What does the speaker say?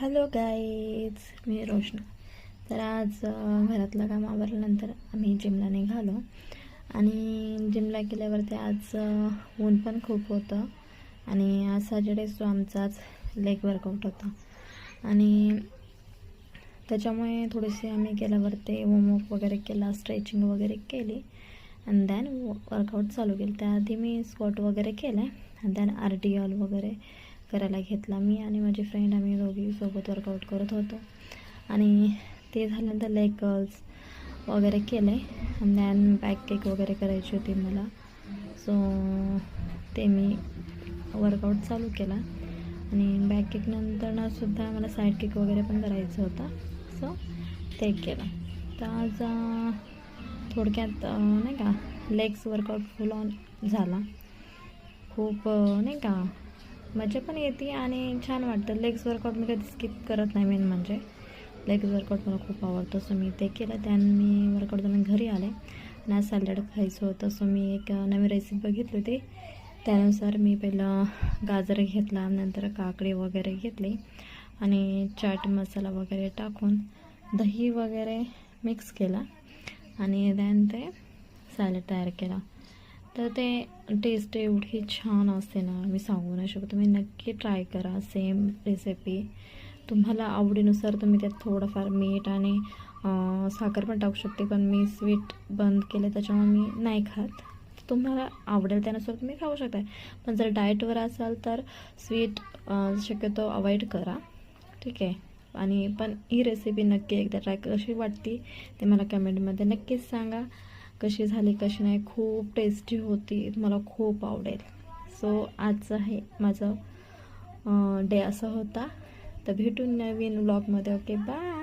Hello guys, मी रोशना. तर आज घरातलं काम आवरल्यानंतर आम्ही जिमला निघालो आणि जिमला गेल्यावरती आज ऊन पण खूप होतं आणि आज सॅटर्डे सो आमचा आज लेग वर्कआउट होता आणि त्याच्यामुळे थोडेसे आम्ही गेल्यावरती वॉर्मअप वगैरे केला, स्ट्रेचिंग वगैरे केली आणि दॅन वर्कआउट चालू केलं. त्याआधी मी स्क्वॉट वगैरे केलं आणि दॅन RDL वगैरे करायला घेतला. मी आणि माझी फ्रेंड आम्ही दोघी सोबत वर्कआउट करत होतो आणि ते झाल्यानंतर लेग कर्ल्स वगैरे केले आणि दॅन बॅक किक वगैरे करायची होती मला. सो ते मी वर्कआउट चालू केला आणि बॅक किकनंतर सुद्धा मला साईड किक वगैरे पण करायचं होतं. सो ते केलं. तर आज थोडक्यात नाही का लेग्स वर्कआउट फुल ऑन झाला. खूप नाही का मजा पण येते आणि छान वाटतं. लेग्स वर्कआउट मी कधी स्किप करत नाही. मेन म्हणजे लेग्स वर्कआउट मला खूप आवडतं. सो मी ते केलं. त्यानं मी वर्कआउट करून घरी आले आणि आज सॅलड खायचं होतं. सो मी एक नवी रेसिपी बघितली होती. त्यानुसार मी पहिलं गाजर घेतला, नंतर काकडी वगैरे घेतली आणि चाट मसाला वगैरे टाकून दही वगैरे मिक्स केला आणि दॅन ते सॅलड तयार केला. तर ते टेस्ट एवढी छान असते ना, मी सांगू नाही शकत. तुम्ही नक्की ट्राय करा. सेम रेसिपी तुम्हाला आवडीनुसार तुम्ही त्यात थोडंफार मीठ आणि साखर पण टाकू शकते, पण मी स्वीट बंद केले त्याच्यामुळे मी नाही खात. तुम्हाला आवडेल त्यानुसार तुम्ही खाऊ शकता. पण जर डाएटवर असाल तर स्वीट शक्यतो अवॉइड करा, ठीक आहे. आणि पण ही रेसिपी नक्की एकदा ट्राय कशी वाटते ते मला कमेंटमध्ये नक्कीच सांगा. कशी झाली कशी नाही. खूप टेस्टी होती, मला खूप आवडेल. सो आजचं आहे माझं डे असा होता. तर भेटून नवीन व्लॉगमध्ये. Okay, bye.